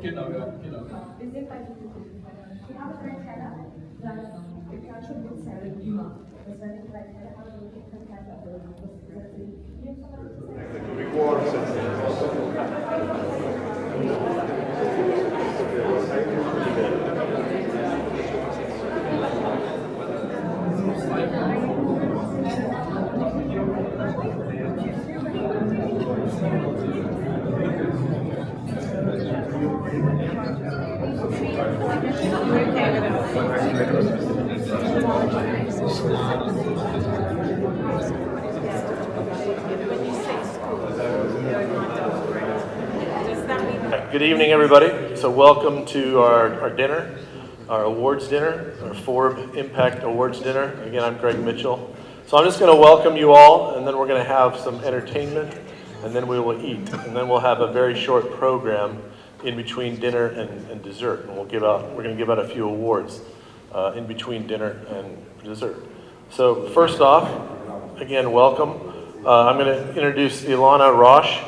Genau, ja, genau. Good evening, everybody. So welcome to our dinner, our awards dinner, our Forbes Impact Awards dinner. Again, I'm Greg Mitchell. So I'm just going to welcome you all, and then we're going to have some entertainment, and then we will eat. And then we'll have a very short program in between dinner and dessert. And we're going to give out a few awards in between dinner and dessert. So first off, again, welcome. I'm going to introduce Ilana Rosh.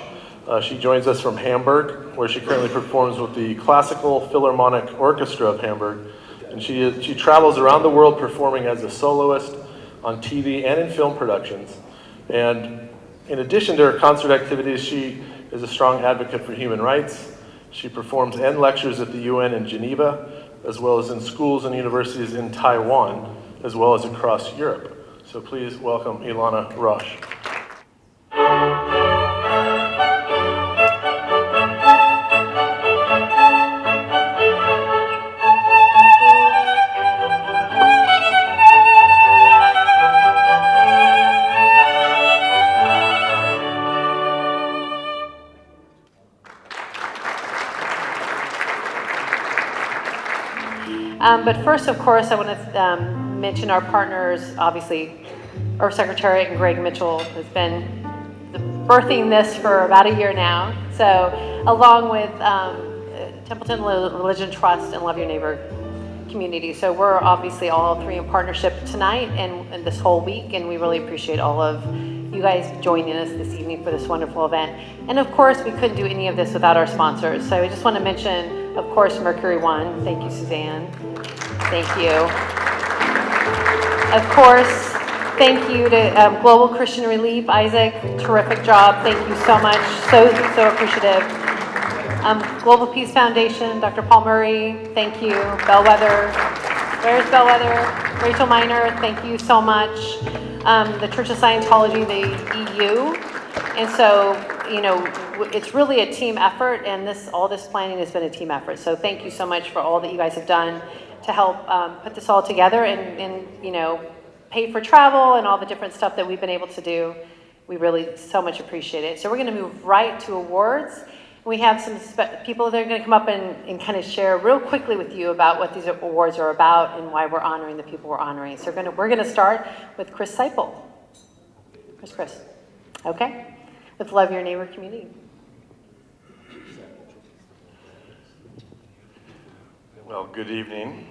She joins us from Hamburg, where she currently performs with the Classical Philharmonic Orchestra of Hamburg. And she travels around the world performing as a soloist on TV and in film productions. And in addition to her concert activities, she is a strong advocate for human rights. She performs and lectures at the UN in Geneva, as well as in schools and universities in Taiwan, as well as across Europe. So please welcome Ilana Rosh. But first, of course, I want to mention our partners. Obviously, Earth Secretariat and Greg Mitchell has been birthing this for about a year now. So, along with Templeton Religion Trust and Love Your Neighbor community. So we're obviously all three in partnership tonight and this whole week, and we really appreciate all of you guys joining us this evening for this wonderful event. And of course, we couldn't do any of this without our sponsors. So I just want to mention, of course, Mercury One. Thank you, Suzanne. Thank you. Of course, thank you to Global Christian Relief, Isaac. Terrific job. Thank you so much. So appreciative. Global Peace Foundation, Dr. Paul Murray. Thank you. Bellwether. Where's Bellwether? Rachel Miner. Thank you so much. The Church of Scientology, the EU. And so, you know, it's really a team effort, and all this planning has been a team effort. So thank you so much for all that you guys have done to help put this all together and you know, pay for travel and all the different stuff that we've been able to do. We really so much appreciate it. So we're going to move right to awards. We have some people that are going to come up and kind of share real quickly with you about what these awards are about and why we're honoring the people we're honoring. So we're going to start with Chris Seipel. Chris. Okay. With Love Your Neighbor Community. Well, good evening.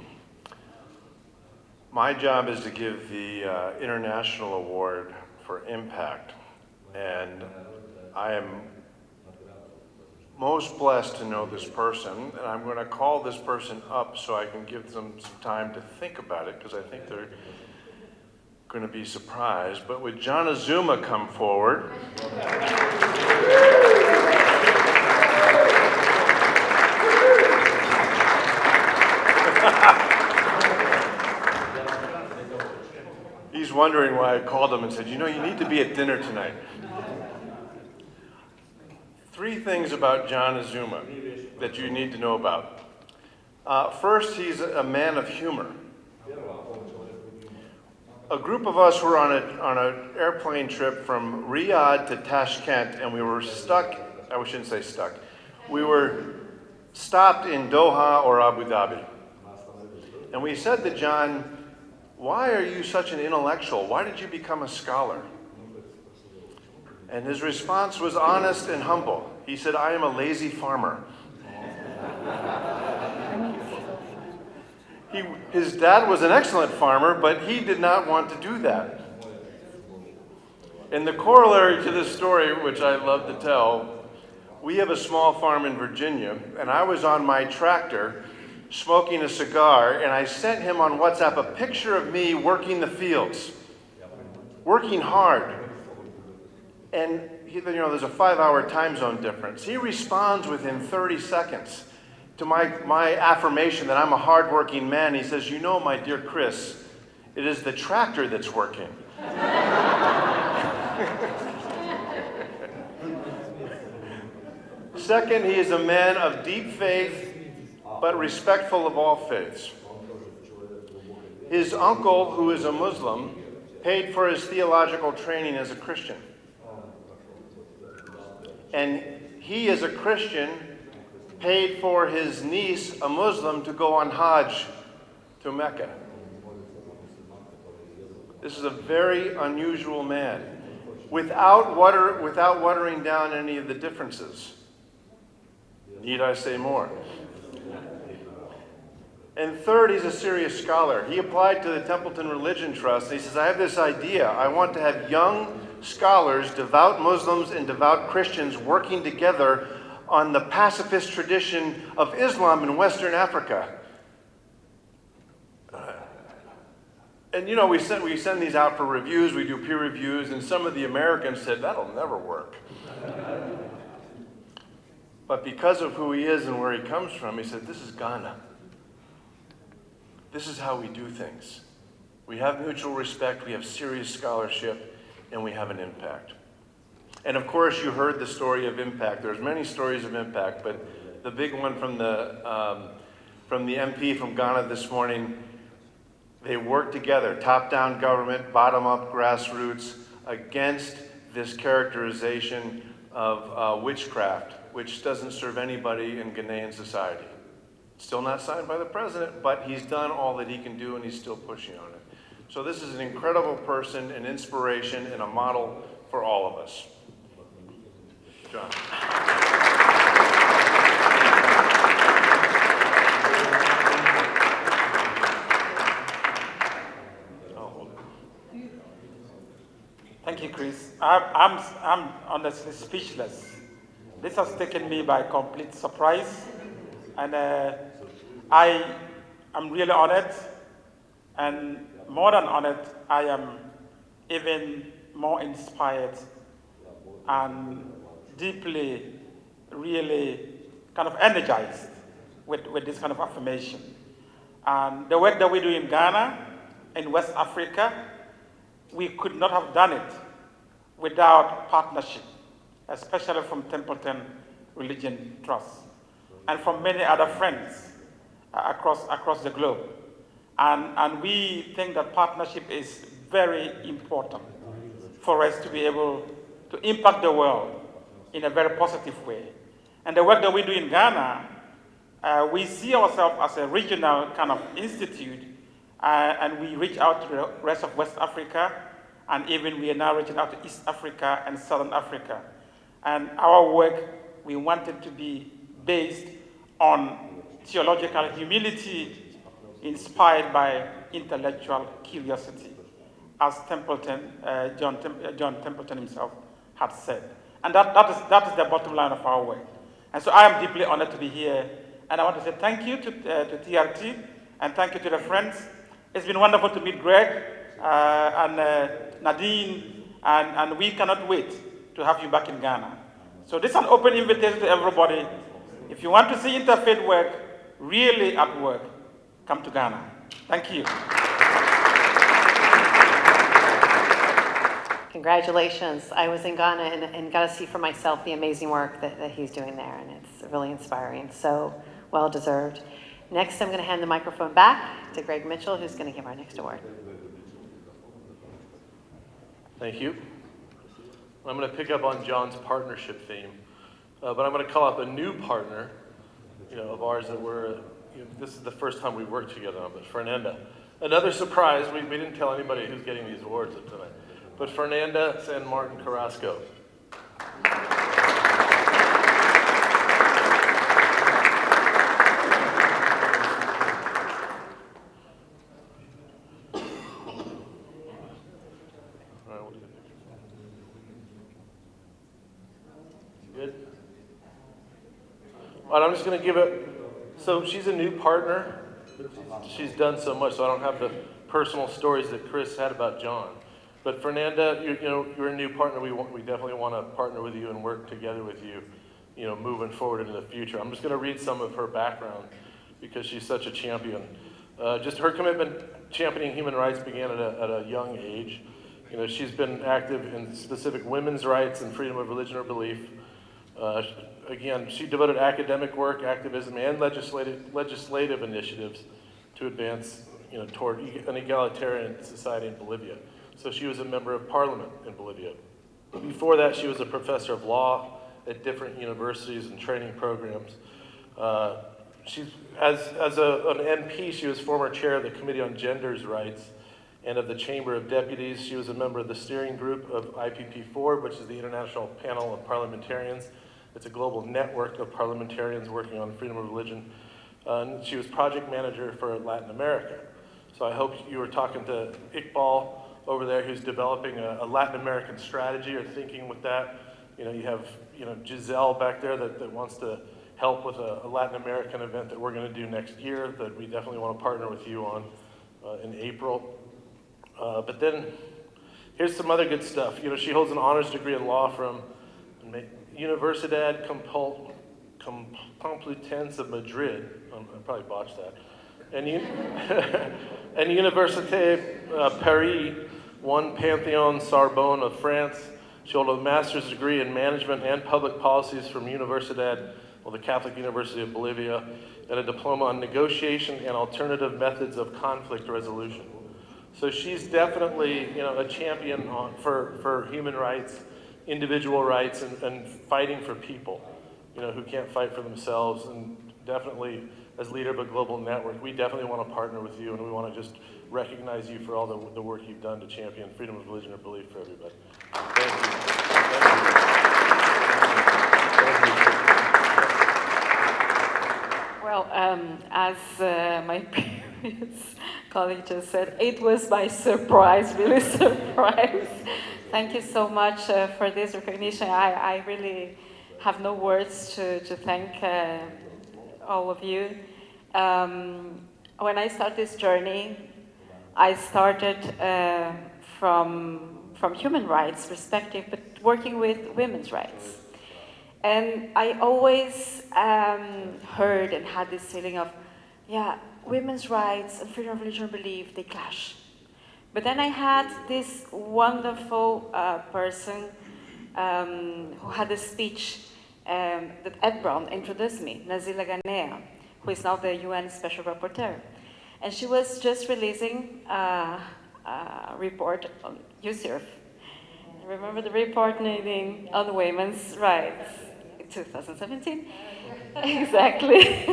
My job is to give the International Award for Impact, and I am most blessed to know this person, and I'm going to call this person up so I can give them some time to think about it, because I think they're going to be surprised. But would John Azuma come forward? He's wondering why I called him and said, you know, you need to be at dinner tonight. 3 things about John Azuma that you need to know about. First, he's a man of humor. A group of us were on an airplane trip from Riyadh to Tashkent, and we were stuck, I shouldn't say stuck, we were stopped in Doha or Abu Dhabi. And we said to John, why are you such an intellectual? Why did you become a scholar? And his response was honest and humble. He said, I am a lazy farmer. His dad was an excellent farmer, but he did not want to do that. And the corollary to this story, which I love to tell, we have a small farm in Virginia, and I was on my tractor smoking a cigar, and I sent him on WhatsApp a picture of me working the fields, working hard. And there's a 5-hour time zone difference. He responds within 30 seconds to my affirmation that I'm a hardworking man. He says, "You know, my dear Chris, it is the tractor that's working." Second, he is a man of deep faith, but respectful of all faiths. His uncle, who is a Muslim, paid for his theological training as a Christian. And he, as a Christian, paid for his niece, a Muslim, to go on Hajj to Mecca. This is a very unusual man, without watering down any of the differences. Need I say more? And third, he's a serious scholar. He applied to the Templeton Religion Trust, and he says, "I have this idea. I want to have young scholars, devout Muslims and devout Christians, working together on the pacifist tradition of Islam in Western Africa." And we send these out for reviews, we do peer reviews, and some of the Americans said, "That'll never work." But because of who he is and where he comes from, he said, "This is Ghana. This is how we do things. We have mutual respect, we have serious scholarship, and we have an impact." And of course, you heard the story of impact. There's many stories of impact, but the big one from the MP from Ghana this morning, they worked together, top-down government, bottom-up grassroots, against this characterization of witchcraft, which doesn't serve anybody in Ghanaian society. Still not signed by the president, but he's done all that he can do, and he's still pushing on it. So this is an incredible person, an inspiration, and a model for all of us. John. Thank you, Chris. I'm honestly speechless. This has taken me by complete surprise, and I am really honored, and more than honored, I am even more inspired and deeply, really kind of energized with this kind of affirmation. And the work that we do in Ghana, in West Africa, we could not have done it without partnership, especially from Templeton Religion Trust and from many other friends across the globe. And we think that partnership is very important for us to be able to impact the world in a very positive way. And the work that we do in Ghana, we see ourselves as a regional kind of institute, and we reach out to the rest of West Africa, and even we are now reaching out to East Africa and Southern Africa. And our work, we want it to be based on theological humility inspired by intellectual curiosity, as John Templeton himself had said. And that is the bottom line of our work. And so I am deeply honored to be here. And I want to say thank you to TRT, and thank you to the friends. It's been wonderful to meet Greg and Nadine, and we cannot wait to have you back in Ghana. So this is an open invitation to everybody. If you want to see interfaith work really at work, come to Ghana. Thank you. Congratulations. I was in Ghana and got to see for myself the amazing work that he's doing there, and it's really inspiring. So well deserved. Next, I'm going to hand the microphone back to Greg Mitchell, who's going to give our next award. Thank you. I'm going to pick up on John's partnership theme, but I'm going to call up a new partner, of ours that this is the first time we've worked together on, but Fernanda. Another surprise, we didn't tell anybody who's getting these awards tonight, but Fernanda San Martin Carrasco. And I'm just going to give it, so she's a new partner. She's done so much, so I don't have the personal stories that Chris had about John. But Fernanda, you're a new partner. We definitely want to partner with you and work together with you, moving forward into the future. I'm just going to read some of her background because she's such a champion. Just her commitment championing human rights began at a young age. She's been active in specific women's rights and freedom of religion or belief. Again, she devoted academic work, activism, and legislative initiatives to advance, toward an egalitarian society in Bolivia. So she was a member of parliament in Bolivia. Before that, she was a professor of law at different universities and training programs. She's, as an MP, she was former chair of the Committee on Gender's Rights and of the Chamber of Deputies. She was a member of the steering group of IPP4, which is the International Panel of Parliamentarians. It's a global network of parliamentarians working on freedom of religion. And she was project manager for Latin America. So I hope you were talking to Iqbal over there, who's developing a Latin American strategy or thinking with that. You have Giselle back there that wants to help with a Latin American event that we're going to do next year that we definitely want to partner with you on in April. But then here's some other good stuff. She holds an honors degree in law from Universidad Complutense of Madrid. I probably botched that. And Université Paris, one Panthéon Sorbonne of France. She held a master's degree in management and public policies from Universidad, the Catholic University of Bolivia, and a diploma on negotiation and alternative methods of conflict resolution. So she's definitely, a champion for human rights, individual rights, and fighting for people, who can't fight for themselves. And definitely, as leader of a global network, we definitely want to partner with you, and we want to just recognize you for all the work you've done to champion freedom of religion or belief for everybody. Thank you. Well, as my previous colleague just said, it was by surprise, really surprise. Thank you so much for this recognition. I really have no words to thank all of you. When I started this journey, I started from human rights perspective, but working with women's rights. And I always heard and had this feeling of, women's rights and freedom of religion and belief, they clash. But then I had this wonderful person who had a speech that Ed Brown introduced me, Nazila Ghanea, who is now the UN Special Rapporteur. And she was just releasing a report on USIRF. Remember the report on women's rights? 2017? Exactly.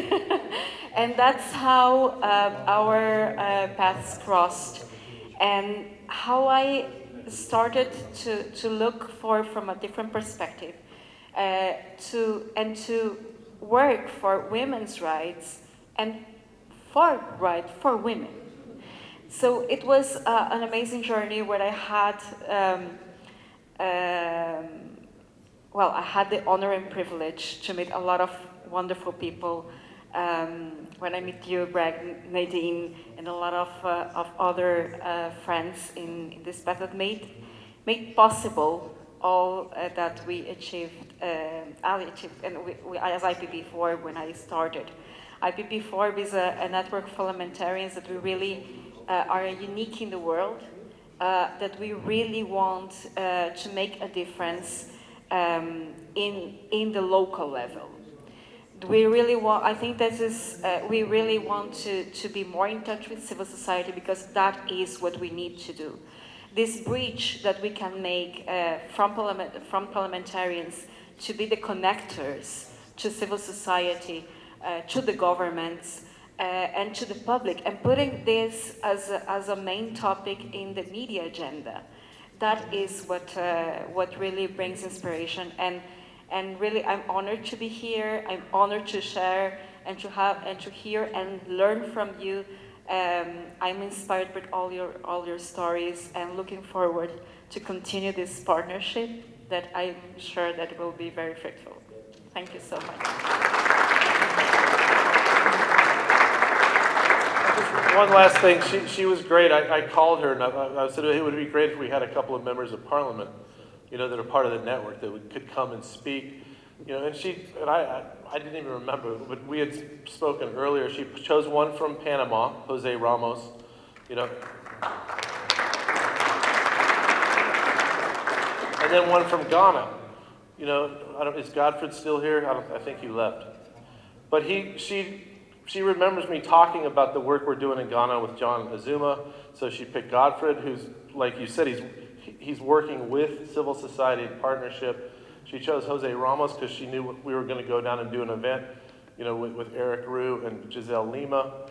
And that's how our paths crossed, and how I started to look from a different perspective, to work for women's rights and for women. So it was an amazing journey where I had I had the honor and privilege to meet a lot of wonderful people. When I meet you, Greg, Nadine, and a lot of other friends in this path that made possible all that we achieved, I achieved, and we as IPP4 when I started. IPP4 is a network of parliamentarians that we really are unique in the world, that we really want to make a difference in the local level. We really want, I think this is, we really want to be more in touch with civil society, because that is what we need to do. This bridge that we can make from parliamentarians to be the connectors to civil society, to the governments, and to the public, and putting this as a main topic in the media agenda. That is what really brings inspiration, and really I'm honored to be here. I'm honored to share and to hear and learn from you. I'm inspired by all your stories, and looking forward to continue this partnership that I'm sure that will be very fruitful. Thank you so much. one last thing. She was great. I called her and I said it would be great if we had a couple of members of parliament, that are part of the network that could come and speak. And I didn't even remember, but we had spoken earlier. She chose one from Panama, Jose Ramos, and then one from Ghana. Is Godfred still here? I think he left. But she remembers me talking about the work we're doing in Ghana with John Azuma. So she picked Godfred, who's, like you said, he's working with civil society in partnership. She chose Jose Ramos because she knew we were going to go down and do an event, with Eric Rue and Giselle Lima.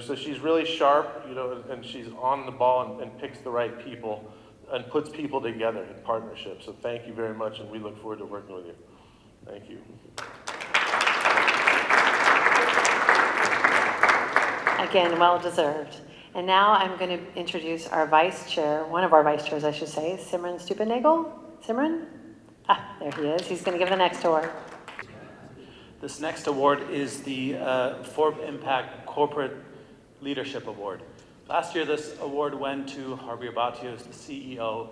So she's really sharp, and she's on the ball and picks the right people and puts people together in partnership. So thank you very much, and we look forward to working with you. Thank you. Again, well deserved. And now I'm going to introduce our vice chair, one of our vice chairs, I should say, Simran Stupanagel. Simran? There he is. He's going to give the next award. This next award is the Forbes Impact Corporate Leadership Award. Last year, this award went to Harbiya Bhatia, the CEO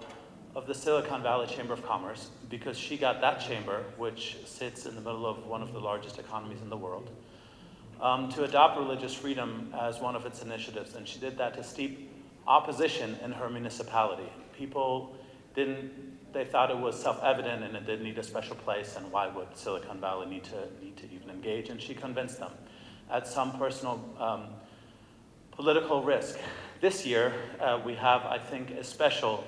of the Silicon Valley Chamber of Commerce, because she got that chamber, which sits in the middle of one of the largest economies in the world, to adopt religious freedom as one of its initiatives. And she did that to steep opposition in her municipality. People they thought it was self-evident and it didn't need a special place, and why would Silicon Valley need to even engage? And she convinced them at some personal political risk. This year, we have, I think, a special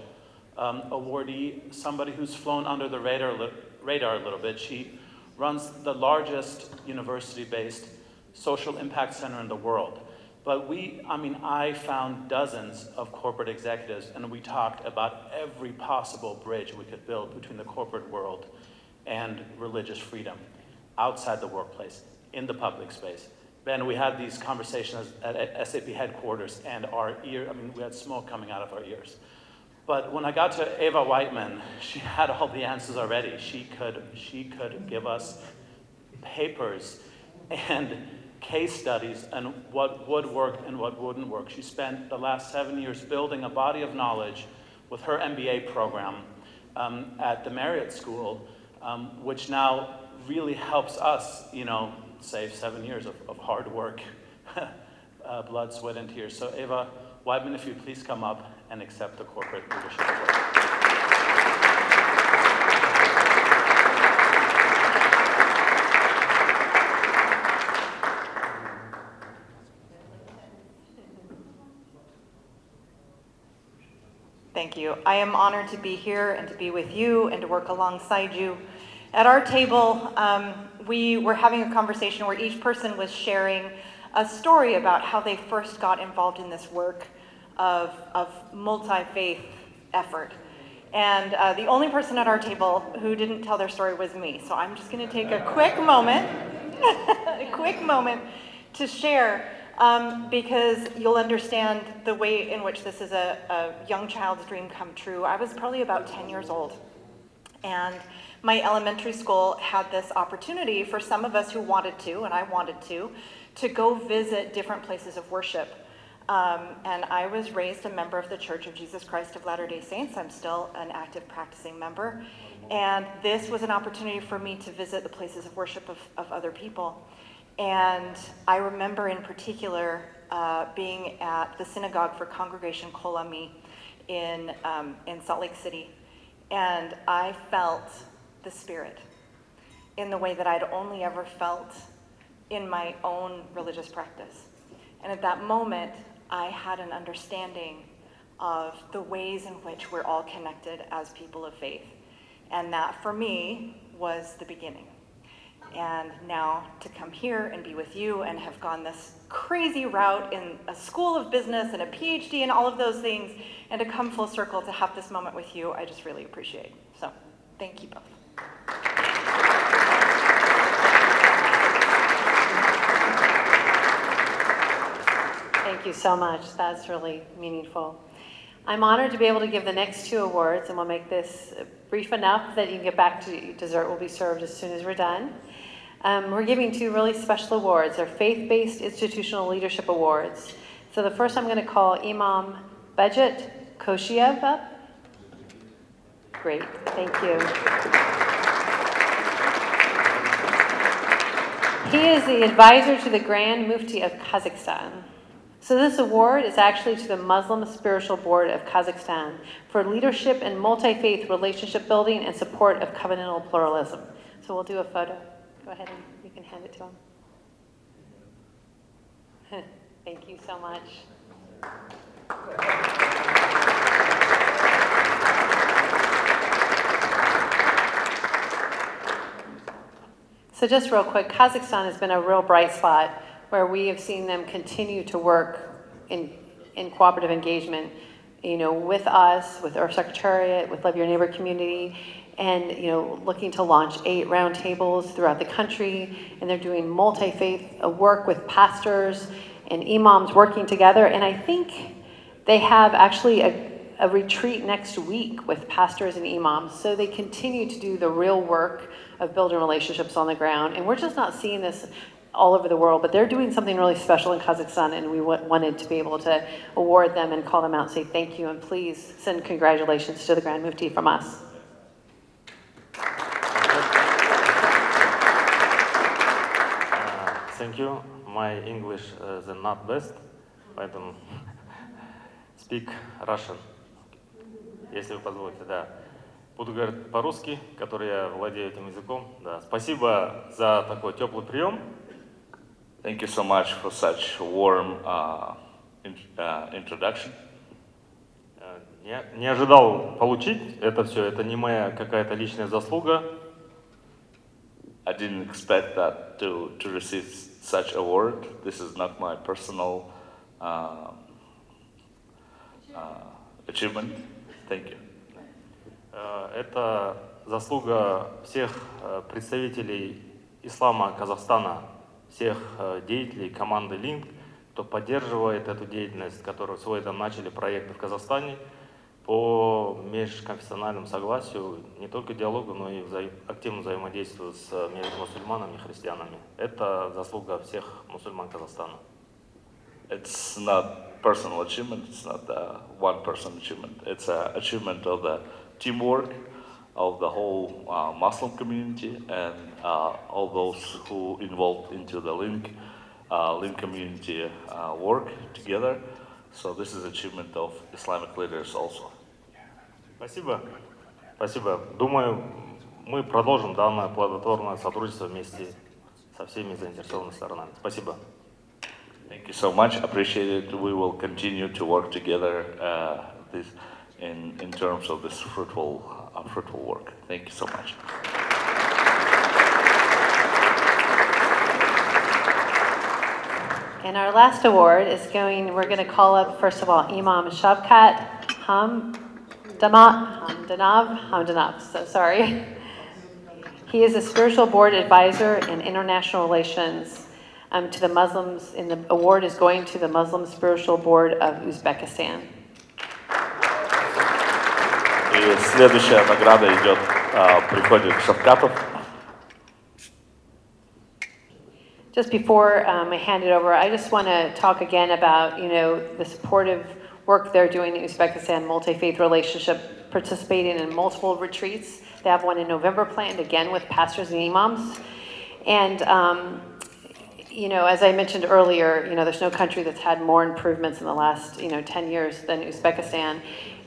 awardee, somebody who's flown under the radar a little bit. She runs the largest university-based social impact center in the world. But I found dozens of corporate executives, and we talked about every possible bridge we could build between the corporate world and religious freedom, outside the workplace, in the public space. Ben, we had these conversations at SAP headquarters, and we had smoke coming out of our ears. But when I got to Eva Whiteman, she had all the answers already. She could give us papers and case studies and what would work and what wouldn't work. She spent the last 7 years building a body of knowledge with her MBA program at the Marriott School, which now really helps us, save 7 years of hard work, blood, sweat, and tears. So Eva Whiteman, if you please come up and accept the Corporate Leadership Award. Thank you. I am honored to be here and to be with you and to work alongside you. At our table, we were having a conversation where each person was sharing a story about how they first got involved in this work of multi-faith effort. And the only person at our table who didn't tell their story was me. So I'm just going to take a quick moment, to share, because you'll understand the way in which this is a young child's dream come true. I was probably about 10 years old, and my elementary school had this opportunity for some of us who wanted to, and I wanted to go visit different places of worship. And I was raised a member of the Church of Jesus Christ of Latter-day Saints. I'm still an active practicing member. And this was an opportunity for me to visit the places of worship of other people. And I remember in particular being at the synagogue for Congregation Kol Ami in Salt Lake City. And I felt the Spirit in the way that I'd only ever felt in my own religious practice. And at that moment, I had an understanding of the ways in which we're all connected as people of faith. And that, for me, was the beginning. And now to come here and be with you and have gone this crazy route in a school of business and a PhD and all of those things, and to come full circle to have this moment with you, I just really appreciate. So, thank you both. Thank you so much. That's really meaningful. I'm honored to be able to give the next two awards, and we'll make this brief enough that you can get back to dessert. Will be served as soon as we're done. We're giving two really special awards. They're faith-based institutional leadership awards So the first I'm going to call Imam Bejet Koshiev up. Great, thank you. He is the advisor to the Grand Mufti of Kazakhstan. So this award is actually to the Muslim Spiritual Board of Kazakhstan for leadership in multi-faith relationship building and support of covenantal pluralism. So we'll do a photo. Go ahead and you can hand it to him. Thank you so much. So just real quick, Kazakhstan has been a real bright spot where we have seen them continue to work in cooperative engagement, with us, with our secretariat, with Love Your Neighbor community, and, looking to launch 8 roundtables throughout the country. And they're doing multi-faith work with pastors and imams working together. And I think they have actually a retreat next week with pastors and imams. So they continue to do the real work of building relationships on the ground. And we're just not seeing this all over the world, but they're doing something really special in Kazakhstan, and we wanted to be able to award them and call them out and say thank you, and please send congratulations to the Grand Mufti from us. Thank you. My English is not best, поэтому speak Russian, если вы позволите, да. Буду говорить по-русски, который я владею этим языком. Да. Спасибо за такой теплый прием. Thank you so much for such warm introduction. Не ожидал получить это все, это не моя какая-то личная заслуга. I didn't expect that to receive such award. This is not my personal achievement. Thank you. Это заслуга всех представителей ислама Казахстана, всех деятелей команды Link, кто поддерживает эту деятельность, которую с Уэйдом начали проекты в Казахстане по межконфессиональному согласию, не только диалогу, но и активному взаимодействию между мусульманами и христианами. Это заслуга всех мусульман Казахстана. It's not personal achievement. It's not one-person achievement. It's an achievement of the teamwork of the whole Muslim community and all those who involved into the Link community work together. So this is achievement of Islamic leaders also. Спасибо. Спасибо. Думаю, мы продолжим данное плодотворное сотрудничество вместе со всеми заинтересованными сторонами. Спасибо. Thank you so much. Appreciate it. We will continue to work together in terms of this fruitful work. Thank you so much. And our last award is we're going to call up, first of all, Imam Shavkat Hamdanov, so sorry. He is a spiritual board advisor in international relations to the Muslims, and the award is going to the Muslim Spiritual Board of Uzbekistan. И следующая награда приходит Шавкатов. Just before I hand it over, I just want to talk again about, the supportive work they're doing in Uzbekistan, multi-faith relationship, participating in multiple retreats. They have one in November planned, again, with pastors and imams. And, as I mentioned earlier, there's no country that's had more improvements in the last, 10 years than Uzbekistan.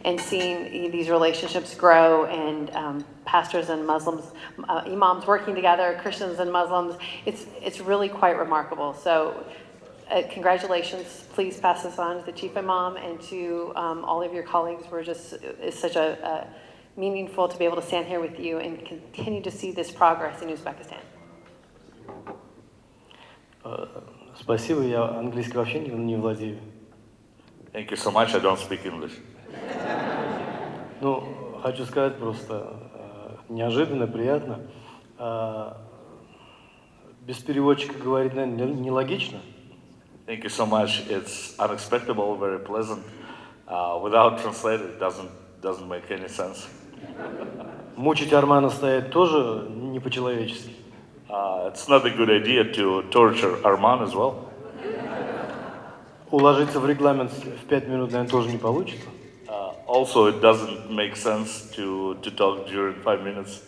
And seeing these relationships grow and pastors and Muslims, imams working together, Christians and Muslims, it's really quite remarkable. So congratulations. Please pass this on to the chief imam and to all of your colleagues. It's such a meaningful to be able to stand here with you and continue to see this progress in Uzbekistan. Спасибо, я английский вообще не владею. Thank you so much. I don't speak English. Ну, хочу сказать просто неожиданно, приятно. Без переводчика говорить, наверное, нелогично. Thank you so much. It's unexpected, very pleasant. Without translator, it doesn't make any sense. Мучить Армана стоять тоже не по-человечески. It's not a good idea to torture Arman as well. уложиться в регламент в 5 минут, наверное, тоже не получится. Also, it doesn't make sense to talk during 5 minutes.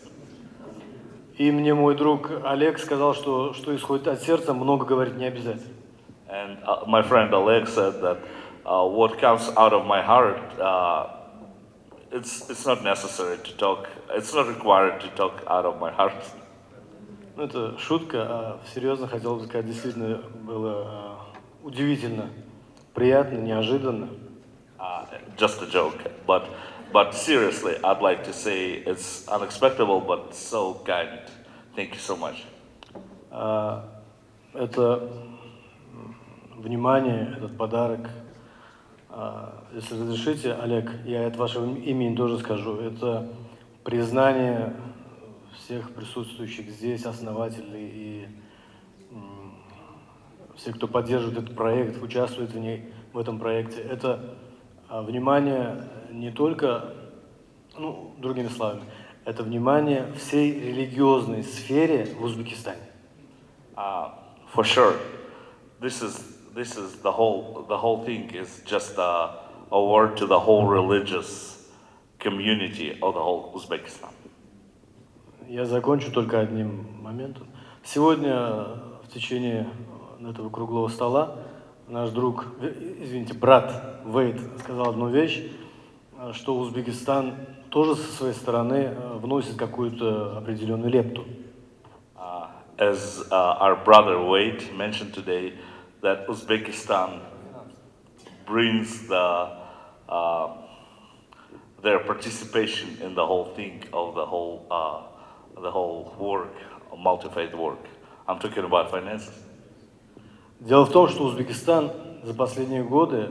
И мне мой друг Олег сказал, что исходит от сердца, много говорить не обязательно. And my friend Oleg said that what comes out of my heart, it's not necessary to talk. It's not required to talk out of my heart. Ну, это шутка, а серьезно хотел бы сказать, действительно было удивительно, приятно, неожиданно. Just a joke, but seriously, I'd like to say it's unexpected, but so kind. Thank you so much. Это внимание, этот подарок. Если разрешите, Олег, я от вашего имени тоже скажу. Это признание всех присутствующих здесь, основателей и всех, кто поддерживает этот проект, участвует в этом проекте. Это внимание не только, другими словами, это внимание всей религиозной сфере в Узбекистане. For sure, this is the whole thing is just a word to the whole religious community of the whole Uzbekistan. Я закончу только одним моментом. Сегодня в течение этого круглого стола наш друг, брат Вейд сказал одну вещь, что Узбекистан тоже со своей стороны вносит какую-то определенную лепту. As our brother Wade mentioned today, that Uzbekistan brings their participation in the whole thing of the whole work, multi-faith work. I'm talking about finances. Дело в том, что Узбекистан за последние годы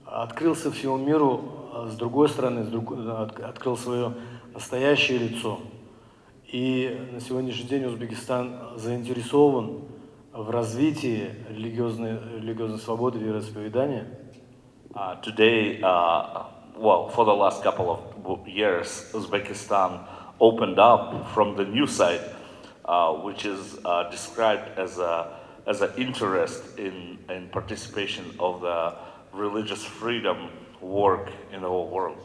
открылся всему миру с другой стороны, открыл свое настоящее лицо. И на сегодняшний день Узбекистан заинтересован в развитии религиозной свободы вероисповедания. Today, for the last couple of years, Uzbekistan opened up from the new side, which is described as an interest in participation of the religious freedom work in the whole world.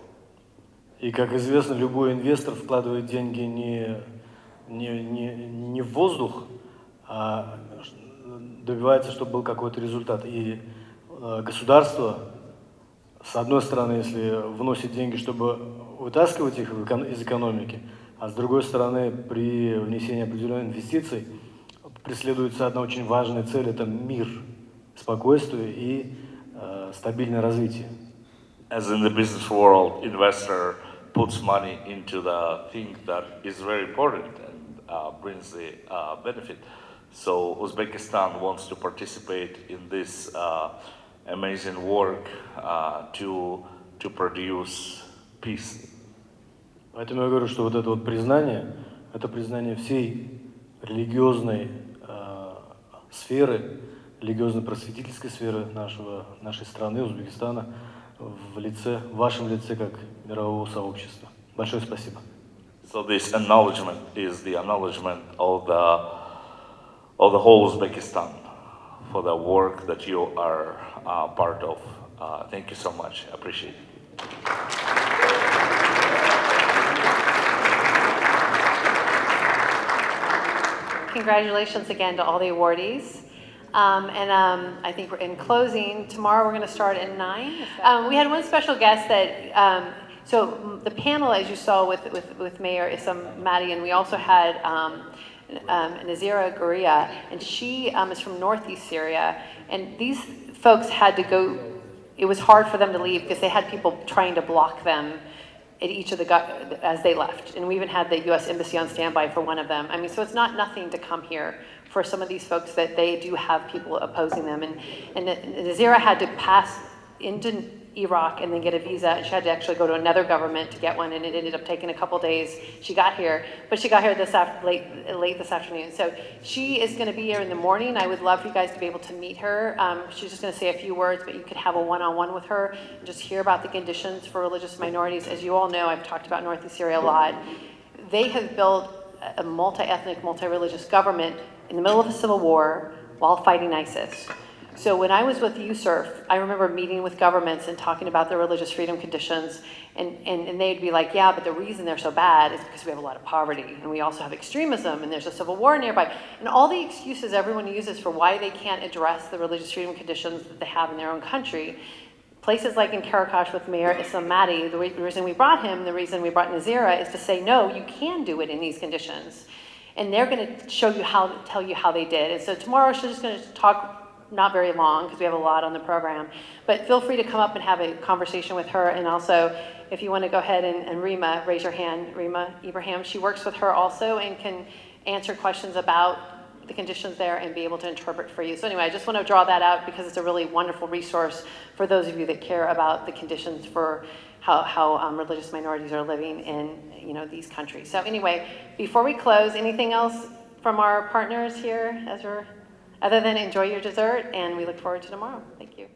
И, как известно, любой инвестор вкладывает деньги не в воздух, а добивается, чтобы был какой-то результат. И государство, с одной стороны, если вносит деньги, чтобы вытаскивать их из экономики, а с другой стороны, при внесении определенных инвестиций преследуется одна очень важная цель – это мир, спокойствие и стабильное развитие. As in the business world, investor puts money into the thing that is very important and brings the benefit. So Uzbekistan wants to participate in this amazing work to produce peace. Поэтому я говорю, что вот это вот признание, это признание всей религиозной сферы, религиозно-просветительской сферы нашей страны, Узбекистана, в вашем лице как мирового сообщества. Большое спасибо. So this acknowledgement is the acknowledgement of the whole Uzbekistan for the work that you are part of. Thank you so much. I appreciate it. Congratulations again to all the awardees. I think we're in closing. Tomorrow we're going to start at 9. We had one special guest that, so the panel, as you saw with Mayor Issam Madi, and we also had Nazira Gouria, and she is from northeast Syria. And these folks had to go, it was hard for them to leave because they had people trying to block them at each of as they left. And we even had the U.S. Embassy on standby for one of them. I mean, so it's not nothing to come here for some of these folks that they do have people opposing them. And Nazira had to pass into Iraq and then get a visa, and she had to actually go to another government to get one, and it ended up taking a couple days. She got here, but she got here late this afternoon. So she is going to be here in the morning. I would love for you guys to be able to meet her. She's just going to say a few words, but you could have a one-on-one with her and just hear about the conditions for religious minorities. As you all know, I've talked about Northeast Syria a lot. They have built a multi-ethnic, multi-religious government in the middle of a civil war while fighting ISIS. So when I was with USERF, I remember meeting with governments and talking about the religious freedom conditions, and they'd be like, yeah, but the reason they're so bad is because we have a lot of poverty, and we also have extremism, and there's a civil war nearby, and all the excuses everyone uses for why they can't address the religious freedom conditions that they have in their own country. Places like in Karakash with Mayor Islam Mahdi, the reason we brought him, the reason we brought Nazira is to say, no, you can do it in these conditions. And they're going to show you how, tell you how they did. And so tomorrow she's just going to talk, not very long because we have a lot on the program, but feel free to come up and have a conversation with her. And also, if you want to go ahead and Rima, raise your hand, Rima Ibrahim, she works with her also and can answer questions about the conditions there and be able to interpret for you. So anyway, I just want to draw that out because it's a really wonderful resource for those of you that care about the conditions for how religious minorities are living in these countries. So anyway, before we close, anything else from our partners here other than enjoy your dessert, and we look forward to tomorrow. Thank you.